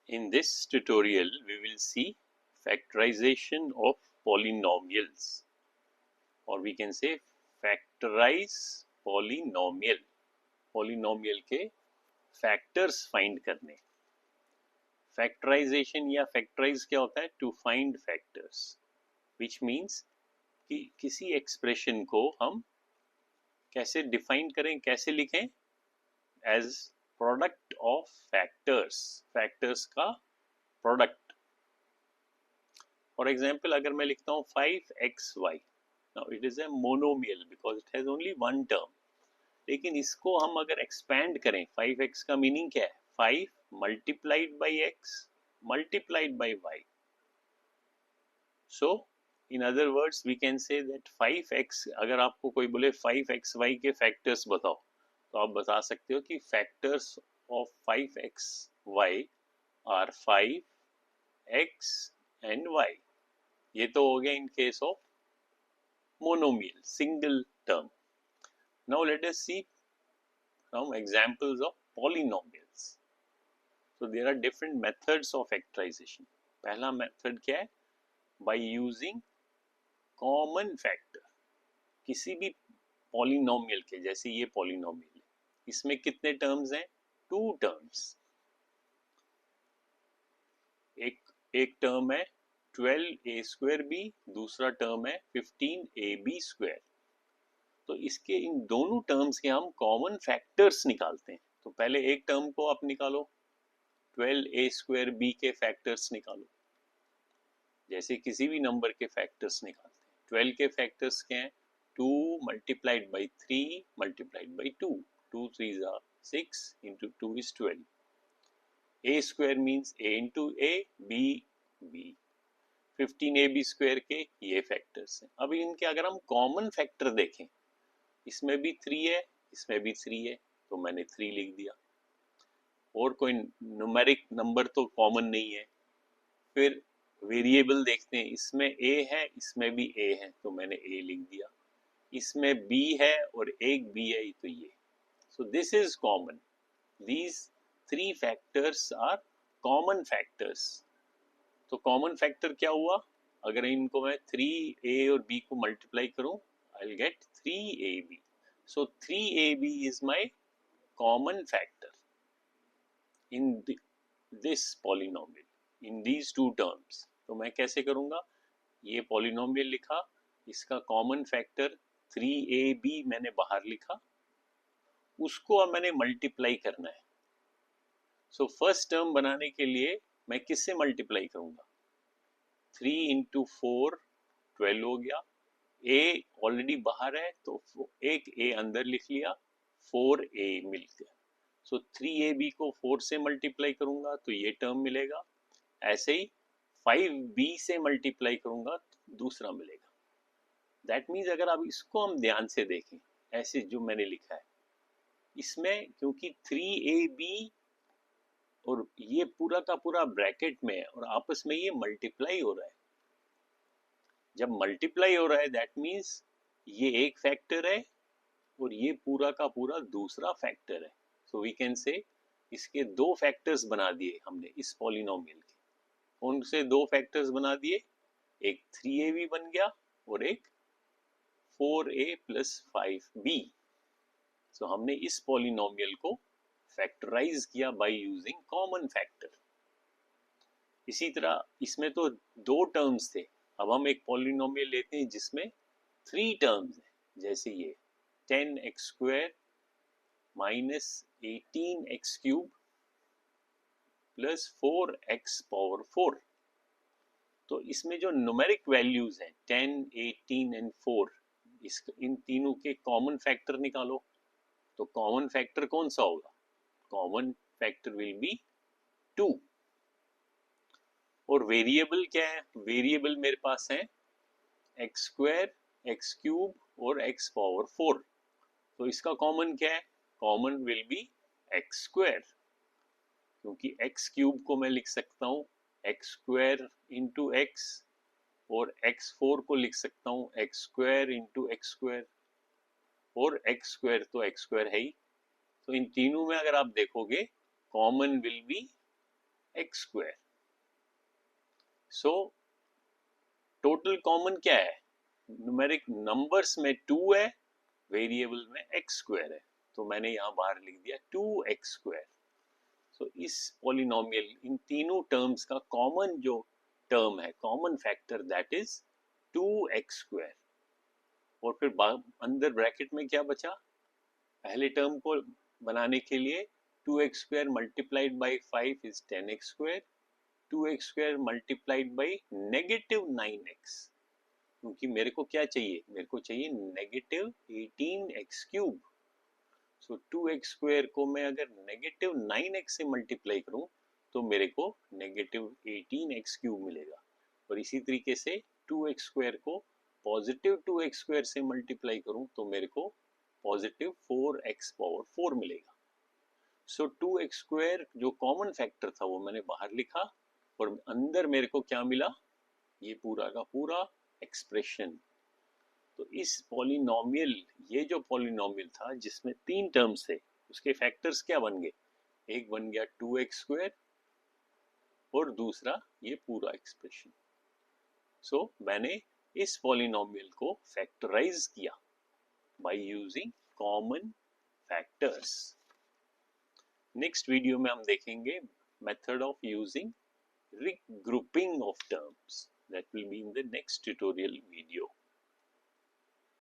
In this tutorial, we will see factorization of polynomials, or we can say factorize polynomial. Polynomial के factors find करने. Factorization या factorize क्या होता है? To find factors, which means कि किसी expression को हम कैसे define करें, कैसे लिखें? As product of factors. Factors का product. For example, अगर मैं लिखता हूँ 5xy, now it is a monomial because it has only one term. लेकिन इसको हम अगर expand करें, 5x का meaning क्या है? 5 multiplied by x multiplied by y. So, in other words, we can say that 5x, अगर आपको कोई बोले 5xy के factors बताओ, तो आप बता सकते हो कि factors of 5xy are 5x and y. ये तो हो गया in case of monomial, single term. Now let us see some examples of polynomials. So there are different methods of factorization. पहला method क्या है? By using common factor. किसी भी polynomial के, जैसे ये polynomial है, इसमें कितने terms हैं? 2 terms. एक term है 12a square b, दूसरा term है 15ab square. तो इसके इन दोनों टर्म्स के हम कॉमन फैक्टर्स निकालते हैं. तो पहले एक टर्म को आप निकालो, 12a square b के फैक्टर्स निकालो, जैसे किसी भी नंबर के फैक्टर्स निकालते हैं. 12 के फैक्टर्स क्या हैं? 2 multiplied by 3 multiplied by 2. 2 3s are 6 into 2 is 12. a square means a into a, b b. 15ab square के ये फैक्टर्स हैं. अब इनके अगर हम कॉमन फैक्टर देखें, इसमें भी 3 है, इसमें भी 3 है, तो मैंने 3 लिख दिया. और कोई न्यूमेरिक नंबर तो कॉमन नहीं है. फिर वेरिएबल देखते हैं, इसमें a है, इसमें भी a है, तो मैंने a लिख दिया. इसमें b है और एक b है, तो ये. So this is common. These 3 factors are common factors. तो कॉमन फैक्टर क्या हुआ? अगर इनको मैं 3a और b को मल्टीप्लाई करूं, I will get 3ab. So 3ab is my common factor in this polynomial, in these two terms. तो मैं कैसे करूँगा? ये polynomial लिखा, इसका common factor 3ab मैंने बाहर लिखा, उसको अब मैंने multiply करना है. So first term बनाने के लिए मैं किससे multiply करूँगा? 3 into 4 12 हो गया. a ऑलरेडी बाहर है, तो एक a अंदर लिख लिया, 4a मिल गया. सो 3ab को 4 से मल्टीप्लाई करूंगा तो ये टर्म मिलेगा. ऐसे ही 5b से मल्टीप्लाई करूंगा तो दूसरा मिलेगा. दैट मीन्स अगर आप इसको हम ध्यान से देखें, ऐसे जो मैंने लिखा है, इसमें क्योंकि 3ab और ये पूरा का पूरा ब्रैकेट में है और आपस में ये मल्टीप्लाई हो रहा है. जब मल्टीप्लाई हो रहा है, दैट मीन्स ये एक फैक्टर है और ये पूरा का पूरा दूसरा फैक्टर है. सो वी कैन से इसके 2 फैक्टर्स बना दिए हमने इस पॉलिनोमियल के. उनसे 2 फैक्टर्स बना दिए, एक 3ab बन गया और एक 4a plus 5b. सो हमने इस पॉलिनोमियल को फैक्टराइज किया बाय यूजिंग कॉमन फैक्टर. इसी तरह इसमें तो 2 टर्म्स थे, अब हम एक पॉलिनोमियल लेते हैं जिसमें 3 टर्म्स हैं. जैसे ये 10x square minus 18x cube plus 4x power 4. तो इसमें जो न्यूमेरिक वैल्यूज हैं 10, 18 and 4, इन तीनों के कॉमन फैक्टर निकालो. तो कॉमन फैक्टर कौन सा होगा? Common factor will be 2. और वेरिएबल क्या है? वेरिएबल मेरे पास है x square, x cube और x power 4. तो इसका कॉमन क्या है? Common will be x square, क्योंकि x क्यूब को मैं लिख सकता हूँ x square into x, और x4 को लिख सकता हूँ x square into x square, और x square तो x square है ही. तो इन तीनों में अगर आप देखोगे, common will be x square. So total common क्या है? न्यूमेरिक नंबर्स में 2 है, वेरिएबल में एक्स स्क्वायर है, तो मैंने यहाँ बाहर लिख दिया 2x स्क्वायर। सो इस पॉलिनोमियल, इन तीनों टर्म्स का कॉमन जो टर्म है, common factor, that is 2x square. और फिर अंदर ब्रैकेट में क्या बचा? पहले टर्म को बनाने के लिए 2x square multiplied by 5 is 10x square, 2x square multiplied by negative 9x, क्योंकि मेरे को क्या चाहिए? मेरे को चाहिए नेगेटिव 18x क्यूब। सो 2x स्क्वायर को मैं अगर नेगेटिव 9x से मल्टीप्लाई करूं तो मेरे को नेगेटिव 18x क्यूब मिलेगा। और इसी तरीके से 2x स्क्वायर को पॉजिटिव 2x स्क्वायर से मल्टीप्लाई करूं तो मेरे को पॉजिटिव 4x पावर 4 मिलेगा। सो 2x स्क्वायर जो कॉमन फैक्टर था वो मैंने बाहर लिखा, और अंदर मेरे को क्या मिला? ये पूरा का पूरा एक्सप्रेशन। तो इस पॉलिनोमियल, ये जो पॉलिनोमियल था जिसमें 3 टर्म्स थे, उसके फैक्टर्स क्या बन गए? एक बन गया 2x स्क्वायर और दूसरा ये पूरा एक्सप्रेशन। सो मैंने इस पॉलिनोमियल को फैक्टराइज किया by using common factors. Next video में हम देखेंगे method of using regrouping of terms. That will be in the next tutorial video.